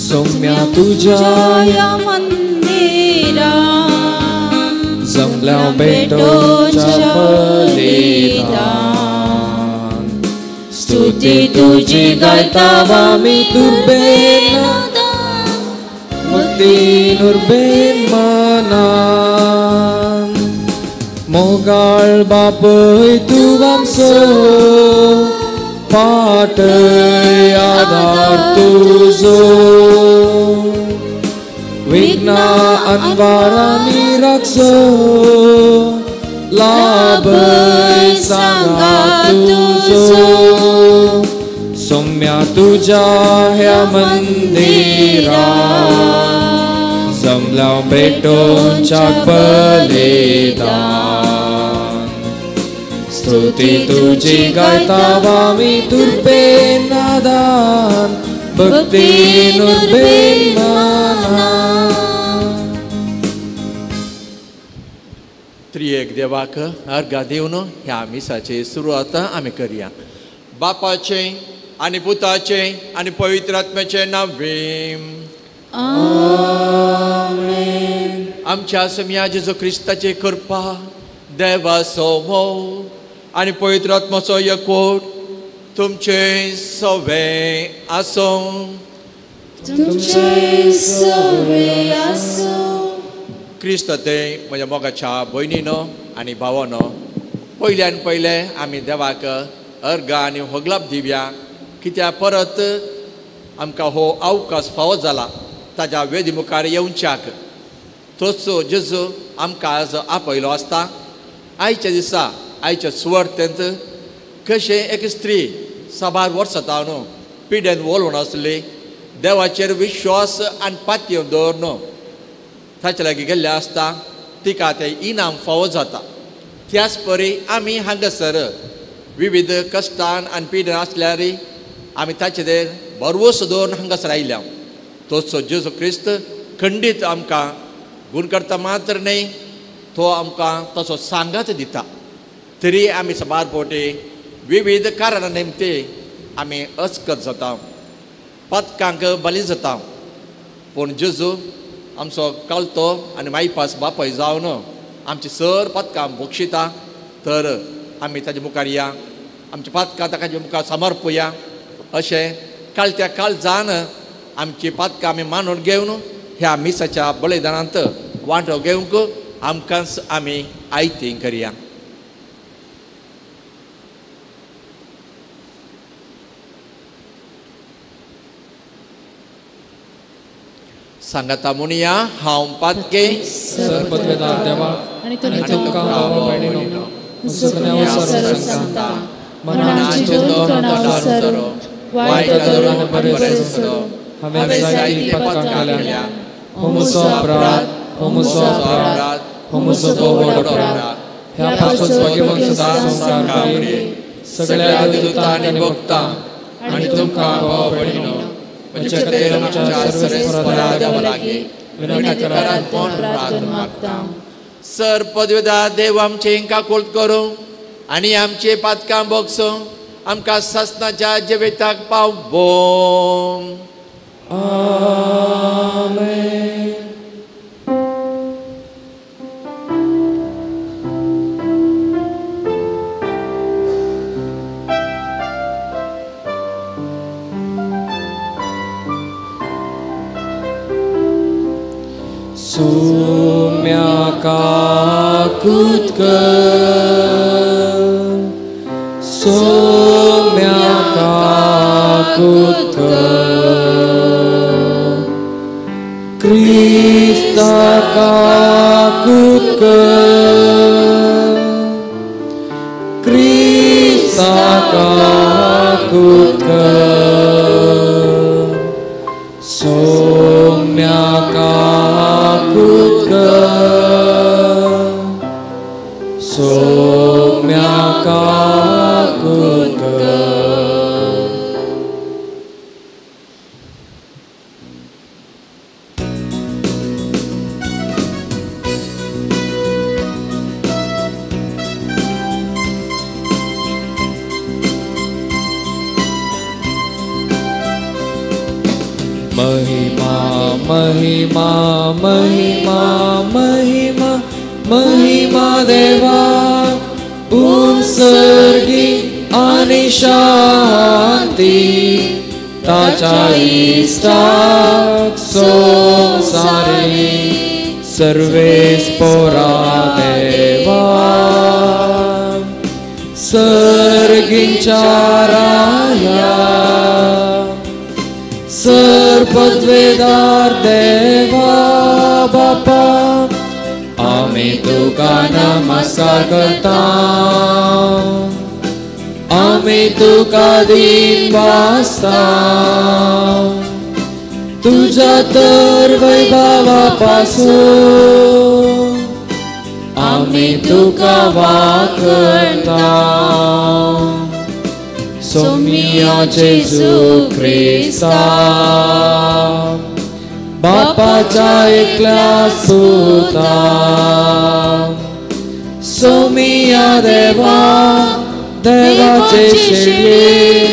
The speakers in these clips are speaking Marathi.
सौम्या तुझ्या या मंदिरात जमल्या भेटोच्या बलिदान स्तुती तुझी गायतावा मी तुर्बेन मती नुर्बेन मनान मोगाळ बापय तू आमचो पाटय आधार तुझो विघ्ना अनवारांनी राखचो लाभय सांगा तुझो सौम्या तुझ्या ह्या मंदिरात जमल्या भेटोच्या बलिदान स्तुती तुझी गायतावा मी तुर्बेन नादान भक्ती नुर्बेन मनान. त्रिएक देवाक अर्घा दिवन ह्या मिसाची सुरवात आमी करया. बापाचे आनी पुताचे आनी पवित्र आत्म्याचे नांवे आमेन. आमच्या सम्या जेजू क्रिस्ताची कृपा देवाचो मोग आनी पवित्र आत्म्याचो एकवट तुमचे सवे आसूं. क्रिस्त ते म्हज्या मोगाच्या भयणीनो आनी भावानो पयल्यान पयले आमी देवाक अर्घा आनी होगलाप दिवया कित्याक परत आमकां हो अवकाश फावो जाला ताज्या वेदी मुखार येवच्याक. तोच जेजू आमकां आज आपयलो आसता. आयच्या दिसा आयच्या सुवार्थेंत कशें एक स्त्री 6 वर्सां न्हू पिड्यान वळून आसली देवाचेर विश्वास आनी पातयेव दवरून ताचे लागीं गेल्ले आसता तिका तें इनाम फावो जाता. त्याच परी आमी हांगासर विविध कश्टान आनी पिड्यान आसल्यार आमी ताचेर भरवोस दवरून हांगासर आयल्या. तोच जेजू क्रिस्त खंडीत आमकां गुण करता मात्र न्ही तो आमकां तसो सांगात दिता. तरी आमी सबार पोटी विविध कारणां निमती आमी अचकत जाता पथकांक बली जाता. पूण जेजू आमचो कळतो आनी मायपास बापय जावन आमची सर पथकां बक्षिता तर आमी ताजे मुखार या आमच्या पथकां ताच्या मुखार समर्पया. अशें कालत्या काल जावन आमची पथकां आमी मानून घेवन ह्या मिसाच्या बलिदानांत वांटो घेवंक आमकांच आमी आयती करया. सांगाता म्हणुया हांव पातके सर्वपदवेदार देवा आनी तुमकां भावा भयणीनो मुसलमानां सांगता मनाचे दोन तोंडार वायट धरून बरें सुद्दां हांवें जायती पथकां केल्या. हो म्हजो अपराध हो म्हजो अपराध हो म्हजो व्हड अपराध. ह्या पासून भगवंत सदा संस्कार करी सगळ्या दूतां आनी भक्तां आनी तुमकां भावा भयणीनो म्हजे खातीर आमच्या सर्वेस्पराच्या लागीं विनंती करात कोण प्रार्थना मागता. सर पदवेदार देव आमचे काकूळ करूं आनी आमचे पातकां बगसूं आमकां सस्नाच्या जिविताक पावो. आमेन. सौम्या काकूत कर सौम्या काकूत कर क्रिस्ता काकूत कर क्रिस्ता काकूत कर सौम्या काकूत कर सौम्या काकूत कर. महिमा महिमा महिमा महिमा महिमा देवा उत्सर्गी आणि शांती ताच्या इष्टाक संसारी सर्वेस पोरा देवा सर्गिंच्या राया सर्पद्वेदार देवा बापा आम्ही तुका नमस्कार करता आम्ही तुका दिन वाजता तुझ्या तर वैभवापासून आम्ही तुका वाकता सोमिया जेजू ख्रिस्ता बापाच्या एकल्या सुता सोमिया देवा देवाचे शेळी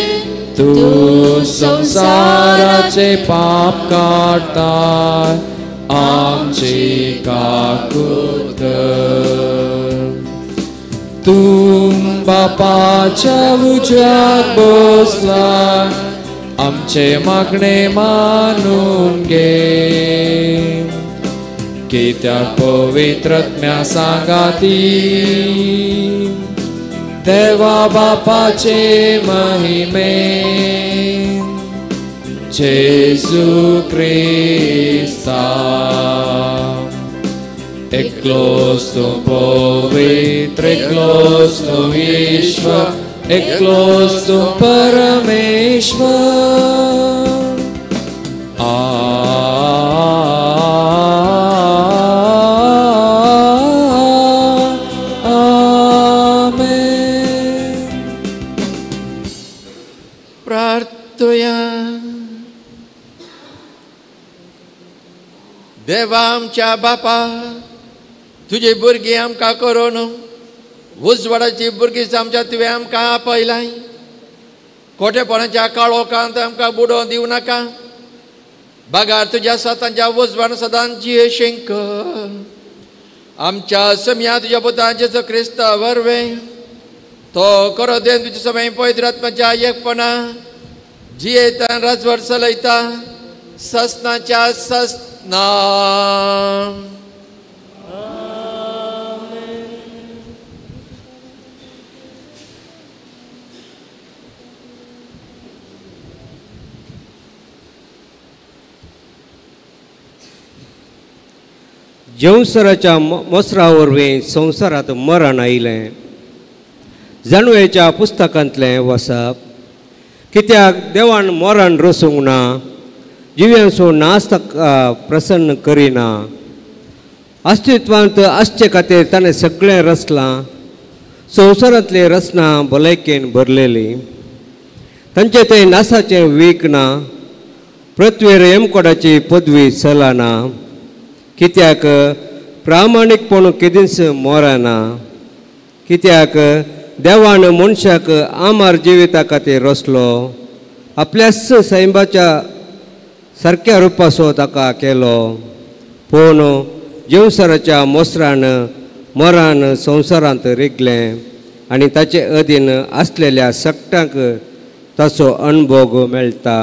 तू संसाराचे पाप काढता आमची काकूत तू बापाच्या उज्यात बसला आमचे मागणे मानून घे की त्या पवित्रत्म्या सांगाती देवा बापाचे महिमे जेजू ख्रिस्ता एकलोस तू पवित्र एकलोस तू ईश्वर एकलोस तू परमेश्वर देवा आमच्या बापा तुझे भुरगीं आमकां करून उजवाडाची भुरगीं आमच्या तुवें आमकां आपयलाय खोटेपणाच्या काळोखांत आमकां बुडोवन दिवं नाका बागार तुज्या स्वतांच्या उजवाड सदांच जियेशींक आमच्या समिया तुज्या पुतांचे क्रिस्त वरवे तो करो देन तुजे समय पवित्र आत्म्याच्या एकपणा जियेता राजवट चलयता ससनाच्या ससना जेवसराच्या मोसरा वरवीं संवसारांत मरण आयलें जाणवेच्या पुस्तकांतलें वसप कित्याक देवान मरण रसूंक ना जिव्यांचो नाश प्रसन्न करिना अस्तित्वांत आसचे खातीर ताणें सगळें रचलां संवसारांतली रचना भलायकेन भरलेली तांचे थंय नासाचें वीक ना पृथ्वीर हेमकोडाची पदवी चलना कित्याक प्रामाणीकपण केदींच मोरना कित्याक देवान मनशाक आमार जिविता खातीर रचलो आपल्याच सैबाच्या सारक्या रुपाचो ताका केलो पूण जेवसराच्या मोसरान मरान संवसारांत रिगलें आनी ताचे अधीन आसलेल्या सक्तांक ताचो अणभव मेळटा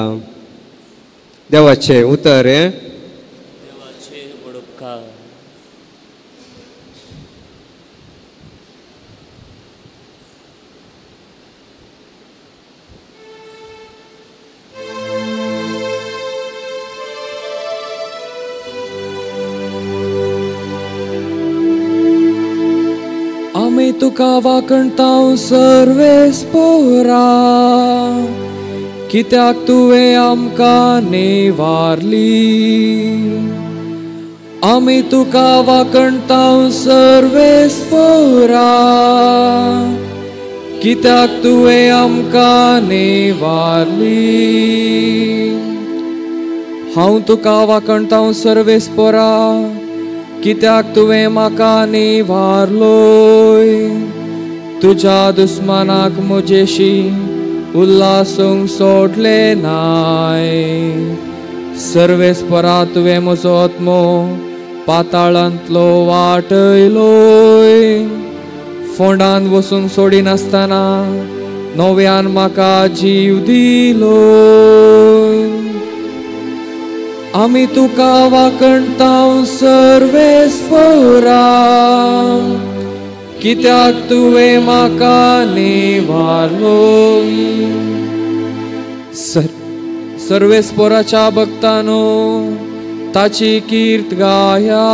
देवाचें उतर आम्ही तुका वाकणताव सर्वेस पोरा कित्याक तुवें आमकां निवारली आम्ही तुका वाकणताव सर्वेस पोरा कित्याक तुवें आमकां निवारली हांव तुका वाकणताव सर्वेस पोरा कित्याक तुवें म्हाका निवारलोय तुज्या दुस्मानाक म्हजेशी उल्हासूंक सोडले नाय सर्वेस्परा तुवें म्हजो आत्मो पाताळांतलो वाटयलोय. फोंडांत वचून सोडी नासतना नव्यान म्हाका जीव दिलो. आमी तुका वाकणटाव सर्वेस्परा, कित्याक तुवें म्हाका निवारलो. सर्वेस्पराच्या भक्तानो ताची कीर्त गाया.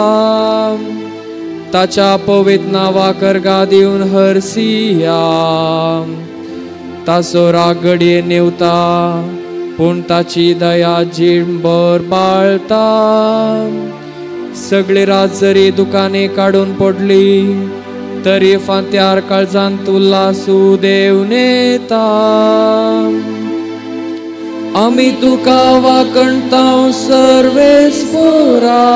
ताच्या पवित्र नांवाक अर्घा दिवन हरसिया. ताचो राग घडये नेवता पूण ताची दया जिणभर बाळता. सगळी रात जरी दुकाने काडून पडली तरी फांत्यार काळजांत उल्हासू देव नेता. आमी तुका वाकणटाव सर्वेस्परा,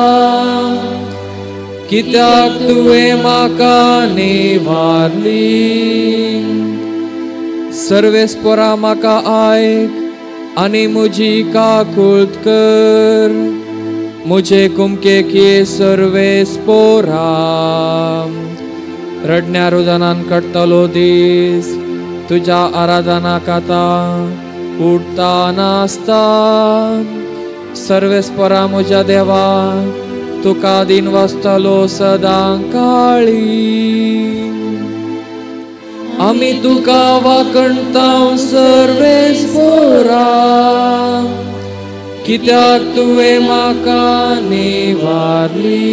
कित्याक तुवें म्हाका निवारली. सर्वेस्परा म्हाका आयक आनी म्हजी काकूळट कर. म्हजे कुमकेकी सर्वेस्परा, रडण्या रुजनान कटतलो दीस तुज्या आराधनाक आतां उठता नासता. सर्वेस्परा म्हज्या देवा तुका दिन वाचतलो सदां काळी. आमी तुका वाकणटाव सर्वेस्परा, कित्याक तुवें म्हाका निवारली.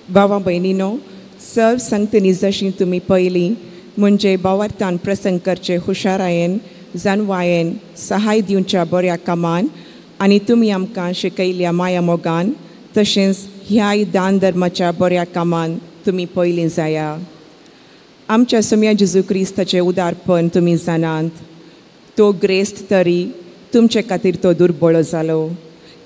भावा भयणीनो, सर्व संगतींनी जशीं तुमी पयलीं म्हणजे भावार्थान प्रसंग करचे हुशारायेन जानवायेन सहाय दिवच्या बऱ्या कामान आनी तुमी आमकां शिकयल्या माया मोगान तशेंच ह्याय दान धर्माच्या बऱ्या कामान तुमी पयलीं जाया. आमच्या सुम्या जेजू क्रिस्ताचें उदारपण तुमी जाणात. तो ग्रेस्त तरी तुमचे खातीर तो दुर्बळ जालो,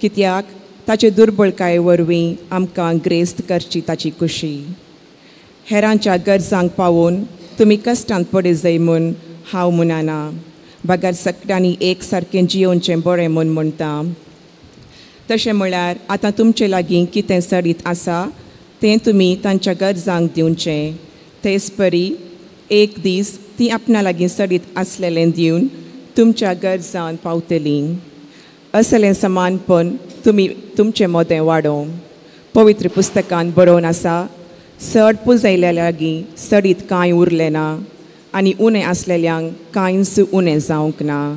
कित्याक ताचे दुर्बळकाये वरवीं आमकां ग्रेस्त करची ताची खुशी. हेरांच्या गरजांक पावून तुमी कश्टांत पडे जाय म्हूण हांव म्हणना, बागार सगळ्यांनी एक सारकें जियोवचें बरें म्हूण म्हणटा. तशें म्हळ्यार आतां तुमचे लागीं कितें सडीत आसा तें तुमी तांच्या गरजांक दिवचें. तेच परी एक दीस ती आपणा लागीं सडीत आसलेलें दिवन तुमच्या गरजांत पावतलीं. असलें समानपण तुमी तुमचें मोदें वाडोवं. पवित्र पुस्तकांत बरोवन आसा, सड पुजयल्या लागीं सडीत कांय उरलें ना आनी उणें आसलेल्यांक कांयच उणें जावंक ना.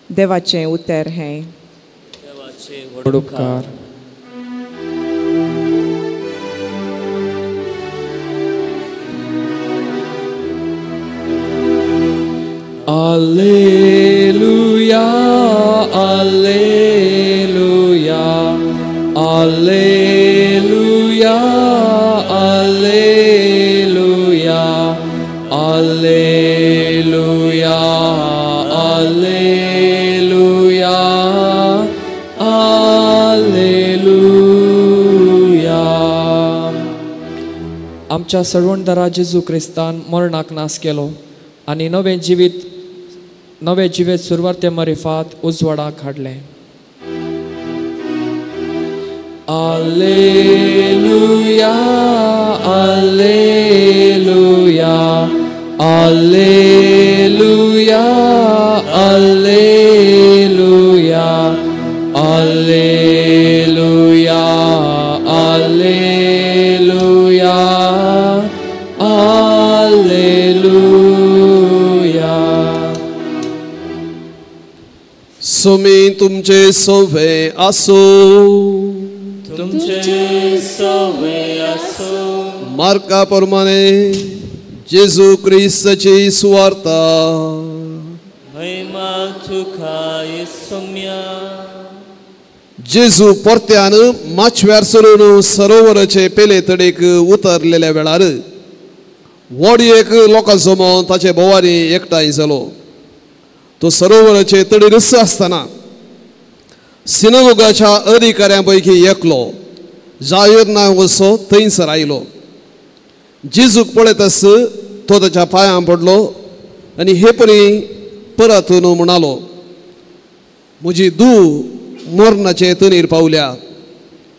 देवाचें उतर हें. उपकार. Alleluia, alleluia, alleluia, alleluia, alleluia, alleluia, alleluia. आमच्या सळवणदारा जेजू क्रिस्तान मरणाक नास केलो आनी नवे जिवीत सुरवाते मरिफात उजवाडाक हाडलें. Alleluia, alleluia, alleluia, alleluia, alleluia, alleluia, alleluia. Sumi तुमचे सोवे आसो, तुमचे सोवे आसो. मार्का प्रमाणे जेजू क्रिस्ताची सुवार्ता. महिमा तुका येसुम्या. जेजू परत्यान माचव्यार सरून सरोवराचे पेले तडेक उतरलेल्या वेळार व्हडयेक लोकां समोर ताचे भोवारी एकठांय जालो. तो सरोवराचे तडेर आसतना सिनगोगाच्या अधिकाऱ्यांपैकी एकलो जायर नांव असो थंयसर आयलो. जेजूक पळयतस तो ताच्या पांयां पडलो आनी हे परी परत न्हू म्हणालो, म्हजी धूव मरणाचे तणीर पावल्या,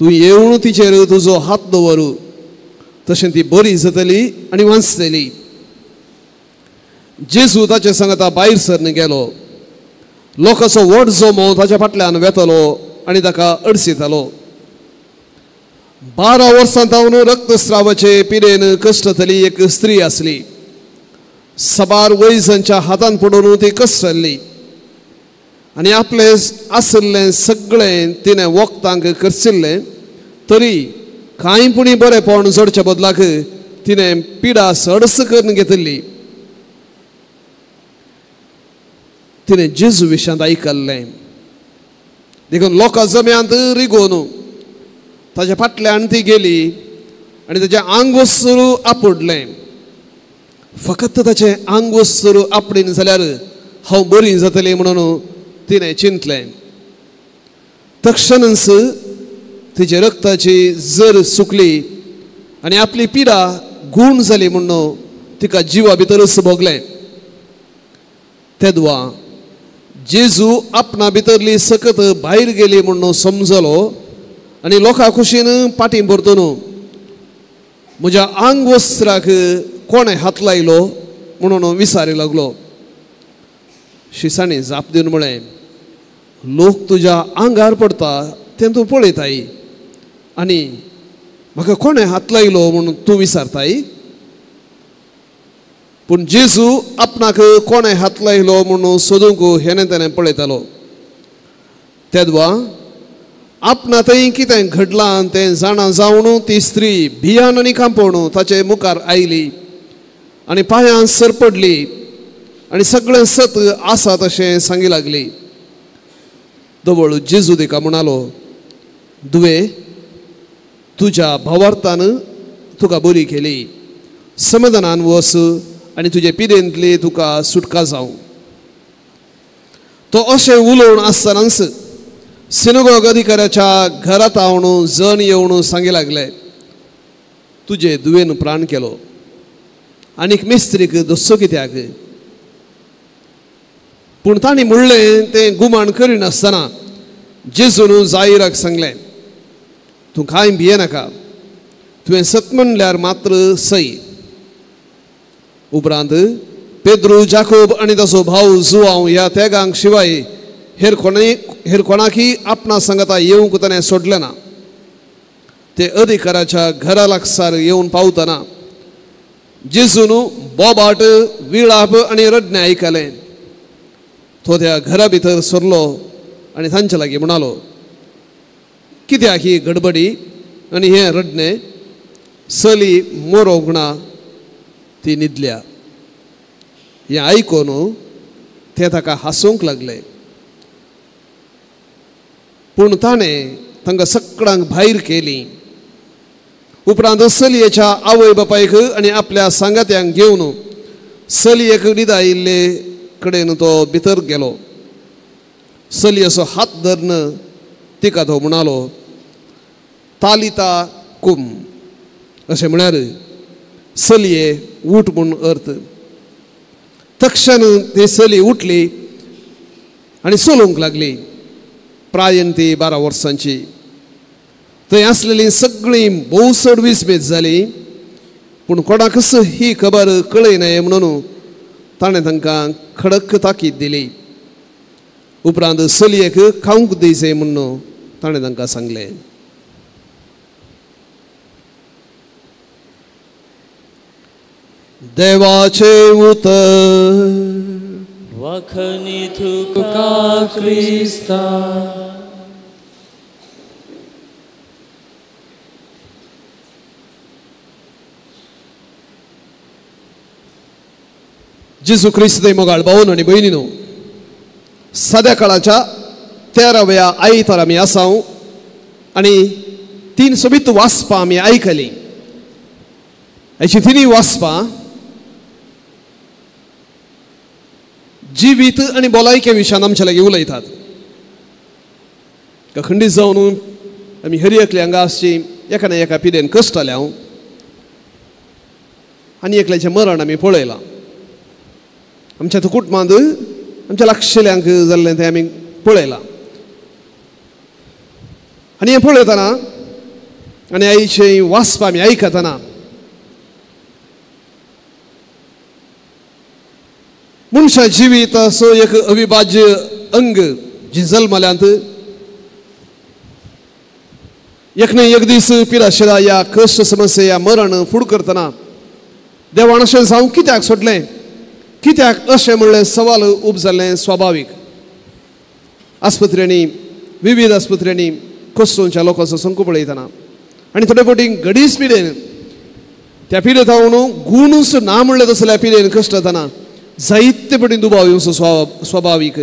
तूं येवन तिचेर तुजो हात दवर. तशें ती बरी जातली आनी वाचतली. जेजू ताचे सांगता भायर सरन गेलो. लोकांचो व्हड जमो ताच्या फाटल्यान वेतलो आनी ताका अडसितालो. 12 वर्सां जावन रक्तस्रावाचे पिडेन कश्टतली एक स्त्री आसली. सबार वैजांच्या हातान पडून ती कश्टल्ली आनी आपले आसल्लें सगळें तिणें वखदांक खर्चिल्लें, तरी कांय पुणी बरेपण जोडच्या बदलाक तिणें पिडा सडस करून घेतिल्ली. तिणें जेजू विशयांत आयकल्लें. देखून लोकां जम्यांत रिगोवन ताच्या फाटल्यान ती गेली आनी ताचें आंग वस्तरू आपडलें. फकत ताचें आंग वस्तरू आपडीन जाल्यार हांव बरी जातली म्हणून तिणें चिंतलें. तक्षणच तिचे रक्ताची जर सुकली आनी आपली पिडा गूण जाली म्हणून तिका जिवा भितरच भोगलें. तेदवा जेजू आपणा भितरली सकत भायर गेली म्हणून समजलो आनी लोकां कुशीन पाटी परतून म्हज्या आंग वस्त्राक कोणें हात लायलो म्हणून विचारूंक लागलो. शिसाणी जाप दिवन म्हळें, लोक तुज्या आंगार पडटा तें तूं पळयताय आनी म्हाका कोणें हात लायलो म्हणून तूं विचारताय. पूण जेजू आपणाक कोणें हात लायलो म्हणून सोदूंक हेणें तेणें पळयतालो. तेदवा आपणा थंय कितें घडलां तें जाणा जावन ती स्त्री भियान आनी कांपण ताचे मुखार आयली आनी पांयां सरपडली आनी सगळें सत आसा तशें सांगी लागली. दवळ जेजू तिका म्हणालो, दुवे, तुज्या भावार्थान तुका बरी केली. समाधानान वस आनी तुजे पिडेंतली तुका सुटका जावं. तो अशें उलोवन आसतनाच सिनगोग अधिकाऱ्याच्या घरांत हांव जण येवन सांगी लागले, तुजे दुवेन प्राण केलो. आनीक मेस्त्रीक दस्सो कित्याक? पूण तांणी म्हणलें तें गुमान करिनासतना जेजून जायराक सांगलें, तूं कांय भियेनाका, तुवें सत म्हणल्यार मात्र सई. उपरांत पेद्रू, जाकोब आनी ताचो भाव जुआंव ह्या तेगांक शिवाय हेर कोणाकय आपणा सांगता येवंक ताणें सोडलें ना. ते अधिकाराच्या घरा लागसार येवन पावतना जेजून बोबाट, विळाप आनी रडणें आयकलें. तो त्या घरा भितर सरलो आनी तांचे लागीं म्हणालो, कित्याक ही गडबडी आनी हें रडणें? चली मरोंक ना, ती न्हिदल्या. हें आयकून ते ताका हांसूंक लागले. पूण ताणें तांकां सगळ्यांक भायर केली. उपरांत चलयेच्या आवय बापायक आनी आपल्या सांगात्यांक घेवन चलयेक न्हिदायिल्ले कडेन तो भितर गेलो. चलयेचो हात धरन तिका तो म्हणालो, तालिता कुम, अशें म्हळ्यार चलये उठ म्हूण अर्थ. तक्षण ती चली उठली आनी चलोवंक लागली. प्रायेन ती 12 वर्सांची. थंय आसलेलीं सगळीं भोवसड विस्मेत जाली. पूण कोणाकच ही खबर कळय नये म्हणून ताणें तांकां खडक ताकीद दिली. उपरांत चलयेक खावंक दिवचें म्हणून ताणें तांकां सांगलें. देवाचे उतर. वखणी तुका क्रिस्ता. जेजू ख्रिस्त मोगाळ भावन आनी भयणीनो, सद्या काळाच्या 13व्या आयतार आमी आसाव आनी 3 सोबीत वाचपां आमी आयकलीं. हाची 3 वाचपां जिवीत आनी भलायके विशयान आमचे लागीं उलयतात. खंडीत जावन आमी हरी एकली हांगा आसची एका ना एका पिडेन कश्टाले हांव आनी एकल्याचें मरण आमी पळयलां आमच्या कुटुंबांत आमच्या लागशिल्ल्यांक जाल्लें तें आमी पळयलां आनी हें पळयतना आनी आईचें वाचपां आमी आयकतना मनशा जिवीत असो एक अविभाज्य अंग जी जल्मल्यांत एक न्ही एक दीस पिराशेला ह्या कश्ट समस्या ह्या मरण फूड करतना देवान अशें जावं कित्याक सोडलें कित्याक अशें म्हणलें सवाल उब जाल्लें स्वाभावीक आस्पत्र्यांनी विविध आस्पत्र्यांनी कश्टोवच्या लोकांचो संख्या पळयतना आनी थोडे फावटी घडीच पिडेन त्या पिडेत हांव गुणूच ना म्हणलें तसल्या पिडेन कश्ट जातना जायते फावटी दुबाव येवचो स्वाभावीक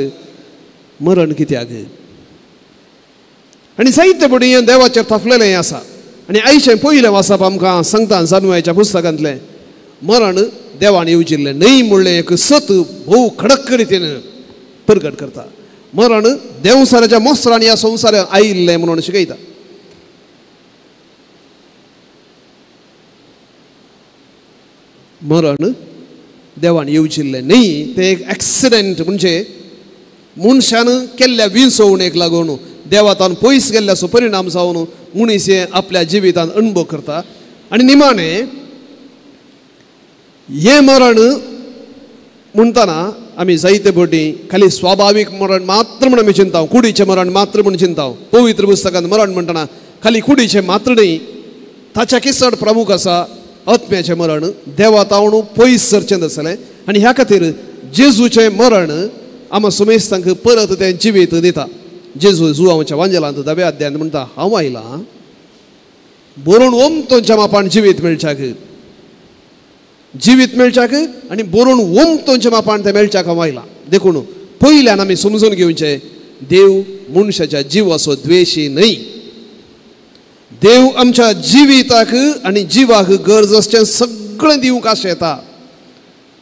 मरण कित्याक आनी जायते फावटी हें देवाचेर थापलेलें आसा आनी आयचें पयलें वाचप आमकां सांगता जानुवाच्या पुस्तकांतलें मरण देवान येवजिल्लें न्हय म्हणलें एक सत भोव खडक्क रितीन प्रगट करता मरण देवसाराच्या मोसरान ह्या संवसारांत आयिल्लें म्हणून शिकयता मरण देवान येवजिल्लें न्हय तें एक एक्सिडेंट म्हणजे मनशान केल्ल्या विसवणेक लागून देवातान पयस गेल्ल्याचो परिणाम जावन मनीस हे आपल्या जिवितांत अणभव करता आनी निमाणें हे मरण म्हणटना आमी जायते फावटी खाली स्वाभावीक मरण मात्र म्हणून आमी चिंताव कुडीचें मरण मात्र म्हणून चिंताव पवित्र पुस्तकांत मरण म्हणटना खाली कुडीचें मात्र न्ही ताच्या किसड प्रमुख आसा आत्म्याचें मरण देवातावण पयस सरचें आसलें आनी ह्या खातीर जेजूचें मरण आमी सुमेस्तांक परत तें जिवीत दिता जेजू जुवांच्या वांजेलांत 10व्या अध्यायांत म्हणटा हांव आयलां बरोवन ओमतोंच्या मापान जिवीत मेळच्याक जिवीत मेळच्याक आनी बरोवन ओमतोंच्या मापान तें मेळच्याक हांव आयलां देखून पयल्यान आमी समजून घेवचें देव मनशाच्या जिवाचो द्वेशी न्हय देव आमच्या जिविताक आनी जिवाक गरज आसचें सगळें दिवंक आशेता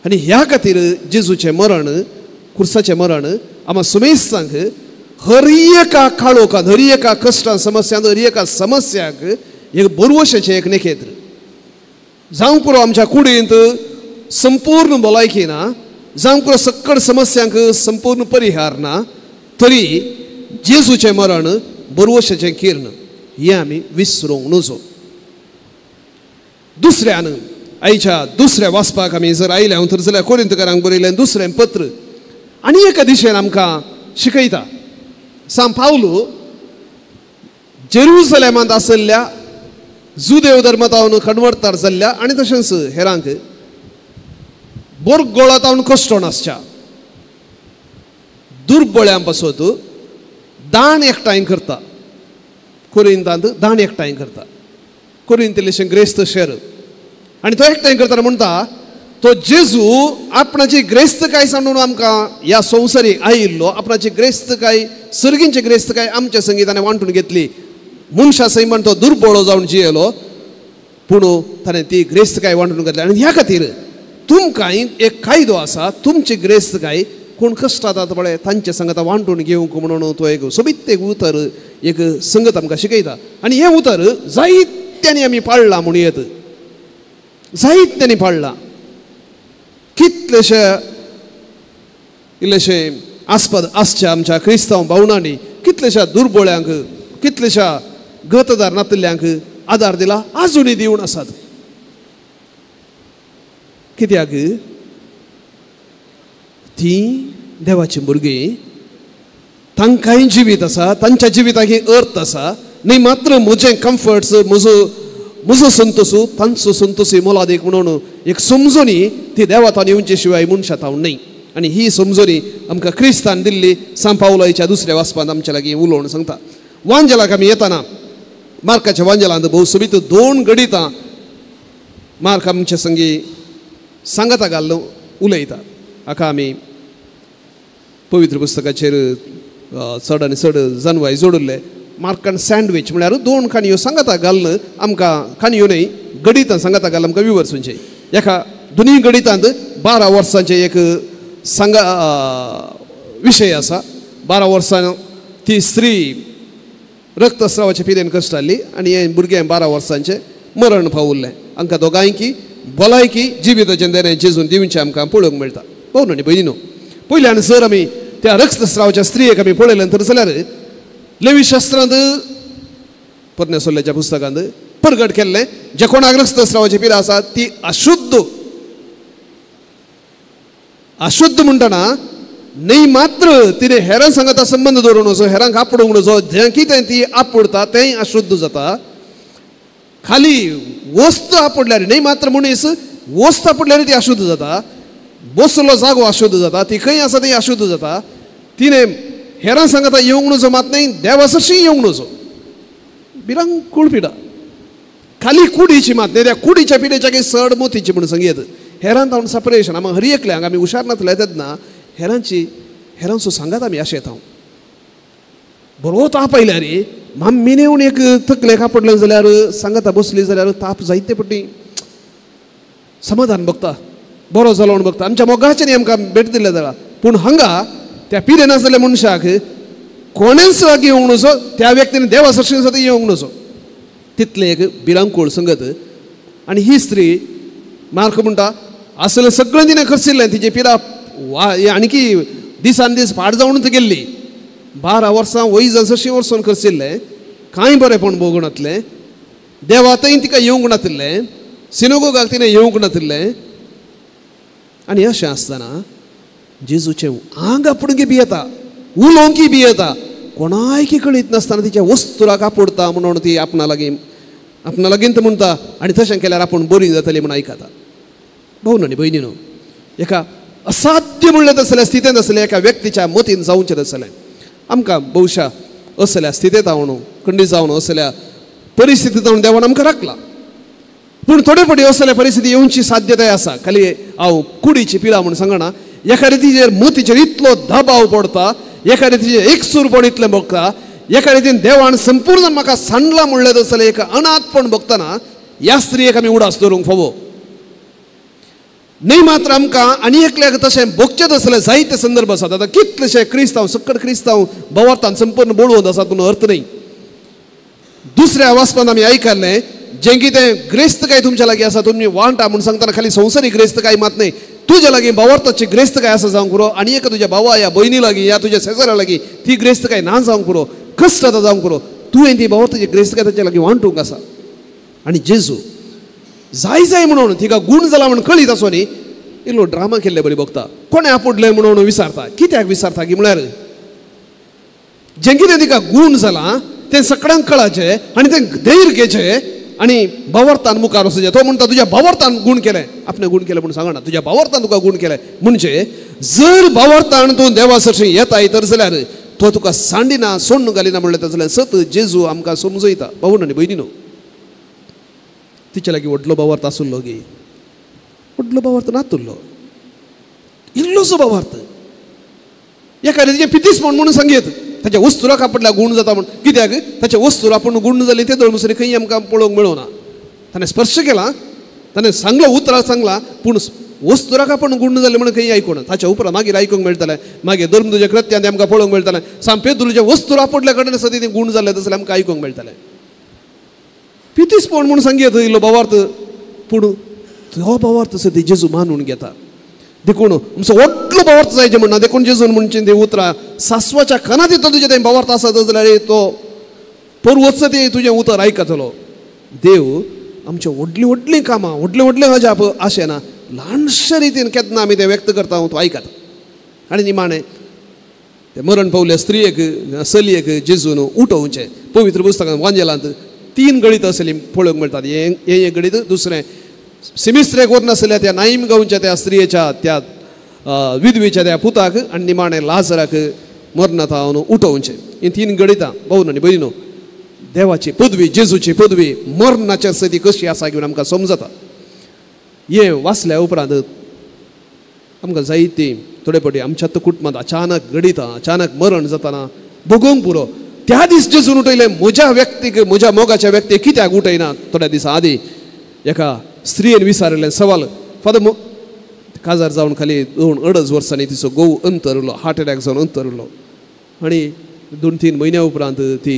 आनी ह्या खातीर जेजूचें मरण कुर्साचें मरण आमी सुमेस्तांक हर एका काळोखांत हर एका कश्टां समस्यांत हर एका समस्याक एक बरवशेचें एक नखेत्र जावं पुरो आमच्या कुडींत संपूर्ण भलायकी ना जावं पुरो सक्कड समस्यांक संपूर्ण परिहार ना तरी जेजूचें मरण बरवशेचें किर्ण हें आमी विसरूंक नजो दुसऱ्यान आयच्या दुसऱ्या वाचपाक आमी जर आयले हांव तर जाल्यार कोरिंथकारांक बरयलें दुसरें पत्र आनी एका दिशेन आमकां शिकयता सान पावलो जेरुसलेमांत आसलेल्या जुदेव धर्मांतावन कन्वर्तार जाल्ल्या आनी तशेंच हेरांक बोरगोळांतावन कश्टोवन आसच्या दुर्बळ्यां पासत दान एकठांय करता कोरिंतांत दान एकठांय करता कोरिंत इल्लेशें ग्रेस्त शहर आनी तो एकठांय करतना म्हणटा तो जेजू आपणाची ग्रेस्तकाय सांडून आमकां ह्या संवसारी आयिल्लो आपणाची ग्रेस्तकाय सर्गींची ग्रेस्तकाय आमच्या संगीताने वांटून घेतली मनशा सैमान तो दुर्बळो जावन जियेलो पूण ताणें ती ग्रेस्तकाय वांटून घेतली आनी ह्या खातीर तुमकां एक कायदो आसा तुमची ग्रेस्तकाय कोण कश्ट जाता पळय तांचे संगत वांटून घेवंक म्हणून तो एक सोबीत एक उतर एक संगत आमकां शिकयता आनी हें उतर जायत्यांनी आमी पाळलां म्हूण येत जायत्यांनी पाळलां कितलेशे इल्लेशे आस्पद आसच्या आमच्या क्रिस्तांव भावनांनी कितलेशा दुर्बळ्यांक कितलेशा गतदार नातल्यांक आदार दिला आजुनूय दिवन आसात कित्याक ती देवाची भुरगीं तांकांय जिवीत आसा तांच्या जिविताक अर्थ आसा न्ही मात्र म्हजें कम्फर्ट्स म्हजो संतोश तांचो संतोशी मोलादीक म्हणून एक समजोनी ती देवातान येवचे शिवाय मनशां तावन न्हय आनी ही समजोनी आमकां क्रिस्तान दिल्ली सान पावलाच्या दुसऱ्या वाचपांत आमच्या लागीं उलोवन सांगता वांजेलाक आमी येताना मार्काच्या वांजेलांत भोव सोबीत 2 गडितां मार्क आमच्या संगी सांगता घालून उलयता हाका आमी पवित्र पुस्तकाचेर चड आनी चड जानवाय जोडले मार्कान सँडवीच म्हळ्यार 2 काणयो सांगता घालून आमकां काणयो न्हय गडितां सांगता घालून आमकां विवरसूंचे एका दोनी गडितांत 12 वर्सांचे एक विशय आसा 12 वर्सां ती स्त्री रक्तस्रावाच्या पिरेन कश्ट जाल्ली आनी हें भुरगें 12 वर्सांचें मरण पावुल्लें. आमकां दोगांयकी भलायकी जिविताचें देणें जेजून दिवचें आमकां पळोवंक मेळटा. पळोवन न्ही भयणीनो, पयल्यान जर आमी त्या रक्तस्रावाच्या स्त्रियेक आमी पळयलें तर जाल्यार लेवी शास्त्रांत परनेसोल्ल्याच्या पुस्तकांत प्रगट केल्लें जे कोणाक रक्तस्रावाची पिरा आसा ती अशुद्ध म्हणटना न्ही मात्र तिने हेरां सांगता संबंध दवरूंक नजो, हेरांक आपडूंक नजो, जें कितें ती आपडता तेंय अशुद्ध जाता. खाली वस्त आपडल्यार न्ही मात्र मनीस वस्त आपडल्यार ती अशुद्ध जाता. बसलो जागो अशुद्ध जाता, ती खंय आसा ती अशुद्ध जाता. तिने हेरां सांगता येवंक नजो मात न्ही देवा सरशी येवंक नजो. भिरांकूळ पिडा. खाली कुडीची मात न्ही, त्या कुडीच्या पिडेच्या काही सड मोतीची म्हणून सांगयत. हेरांत हांव सपरेशन आमी हरी एकल्यांक आमी हुशार नातले तेन्ना हेरांचो सांगात आमी अशें येता. बरो ताप आयल्या रे, माम्मीन येवन एक तकलेक आपडलें जाल्यार सांगता बसली जाल्यार ताप जायते पटी समाधान बघता, बरो जालो म्हूण बघता. आमच्या मोगाचे न्ही आमकां भेट दिले जाल्यार. पूण हांगा त्या पिरे नासलेल्या मनशाक कोणेच लागीं येवंक नजो, त्या व्यक्तीन देवा सरशी सुद्दां येवंक नजो. तितलें एक भिरांकूळ संगत. आनी ही स्त्री मार्क म्हणटा असलें सगळें तिणें खर्चिल्लें, तिची पिरा आणखी दिसान दीस फाट जावनूच गेल्ली. 12 वर्सां वय जशी वर्सून खर्चिल्लें, कांय बरेंपण भोगून नातलें, देवातय तिका येवंक नातिल्लें, सिनोगोगाक तिणें येवंक नातिल्लें. आनी अशें आसतना जेजूचें आंग आपणगे भियेता, उलोवंकी भियेता, कोणायकी कळीत नासतना तिच्या वस्तुराक आपडता म्हणून ती आपणा लागीं म्हणटा. आनी तशें केल्यार आपूण बरी जातली म्हूण आयकता. भाऊ न्ही भयणीनो, एका असाध्य म्हणलें तसल्या स्थितींत आसलें एका व्यक्तीच्या मतीन जावचें आसलें. आमकां भौशा असल्या स्थितींत हांव खंडी जावन असल्या परिस्थितींत हांव देवान आमकां राखला. पूण थोडे फावटी असल्या परिस्थिती येवची साध्यताय आसा. खाली हांव कुडीची पिरा म्हूण सांगना, एका रितीचेर मतीचेर इतलो दबाव पडटा, एका रितीचेर एकसूरपण इतलें बघता, एका रितीन देवान संपूर्ण म्हाका सांडला म्हणलें जाल्यार एक अनाथपण बघतना ह्या स्त्रियेक आमी उडास दवरूंक फावो न्ही. मात्र आमकां आनी एकल्याक तशें भोगचें आसलें जायते संदर्भ आसात. आतां कितलेशे क्रिस्तांव सकट क्रिस्तांव भोंवतात संपूर्ण बोळवंत आसात पूण अर्थ न्ही. दुसऱ्या वाचपान आमी आयकल्लें जें कितें ग्रेस्तकाय तुमच्या लागीं आसा तुमी वांटा म्हूण सांगतना खाली संवसारीक ग्रेस्तकाय मात न्ही, तुज्या लागीं भोंवताची ग्रेस्तकाय आसा जावंक पुरो, आनी एक तुज्या भावा या भयणी लागीं या तुज्या शेजाऱ्या लागीं ती ग्रेस्तकाय ना जावंक पुरो, कश्ट आतां जावंक पुरो, तुवें ती भोंवताची ग्रेस्तकाय ताच्या लागीं वांटूंक आसा. आनी जेजू जाय म्हणून तिका गूण जाला म्हणून कळीत आसो न्ही, इल्लो ड्रामा केल्ले बरी बघता. कोणें आपडलें म्हणून विचारता. कित्याक विचारता की म्हळ्यार जें कितें तिका गूण जाला तें सगळ्यांक कळाचें आनी तें धैर्य घेचें आनी भावार्थान मुखार वचचें. तो म्हणटा तुज्या भावार्थान गूण केलें, आपणें गूण केलें म्हणून सांगना, तुज्या भावार्थान तुका गूण केलें. म्हणजे जर भावार्थान तूं देवा सरशी येताय तर जाल्यार तो तुका सांडिना सोडून घालिना म्हणलें जाल्यार सत जेजू आमकां समजयता. भाऊ न्ही भयणीनो, तिच्या लागीं व्हडलो भावार्थ आसुल्लो गे, व्हडलो भावार्थ नातुल्लो, इल्लोसो भावार्थ. एका रितीचें पितीसपण म्हणून सांगयत ताच्या वस्तुराक आपल्या गूण जाता म्हूण. कित्याक ताच्या वस्तूर आपूण गूण जाली ते दळमुसरी खंय आमकां पळोवंक मेळोना. ताणें स्पर्श केला, ताणें सांगलो उतरां सांगला, पूण वस्तुराक आपूण गूण जालें म्हणून खंय आयकूना. ताच्या उपरांत मागीर आयकूंक मेळटलें, मागीर धर्म तुज्या कृत्यान आमकां पळोवंक मेळटलें. सांपेदुरूच्या वस्तूर आपल्या कडेन सदी तें गूण जालें जाल्यार आमकां आयकूंक मेळटलें. पितीसपण म्हणून सांगयत इल्लो भावार्थ, पूण तो भावार्थ सदी जेजू मानून घेता. देखून आमचो व्हडलो भावार्थ जायचें म्हणना. देखून जेजून म्हणचे ते उतरां सासवाच्या कानात येता तुजें तें भावार्थ आसत जाल्यार तो परवच ते तुजें उतर आयकतलो. देव आमच्या व्हडलीं व्हडलीं कामां व्हडलें अजाप अशें ना, ल्हानशे रितीन केन्ना आमी तें व्यक्त करता तो आयकता. आनी निमाणें ते मरण पावल्या स्त्रियेक चलयेक जेजून उठोवचें. पवित्र पुस्तकांत वांजेलांत 3 गणीत आसलीं पळोवंक मेळटात. हें एक गणीत, दुसरें सिमिस्त्रेक वरना आसलेल्या त्या नाईम गांवच्या त्या स्त्रियेच्या त्या विधवेच्या त्या पुताक आनी निमाणें लाजराक मरणांत उठोवचें. ही 3 गणितां. भाऊ न्ही भयणीनो, देवाची पदवी जेजूची पदवी मरणाच्या स्थिती कशी आसा घेवन आमकां समजता. हें वाचल्या उपरांत आमकां जायती थोडे फावटी आमच्या कुटुंबांत अचानक गणितां अचानक मरण जाताना भोगोवंक पुरो. त्या दीस जेजून उठयलें म्हज्या व्यक्तीक म्हज्या मोगाच्या व्यक्तीक कित्याक उठयना. थोड्या दिसा आदीं एका स्त्रियेन विचारलें सवाल. फादर काजार जावन खाली 2-2.5 वर्सांनी तिचो घोव अंतरलो, हार्ट एटॅक जावन अंतरलो. आनी 2-3 म्हयन्या उपरांत ती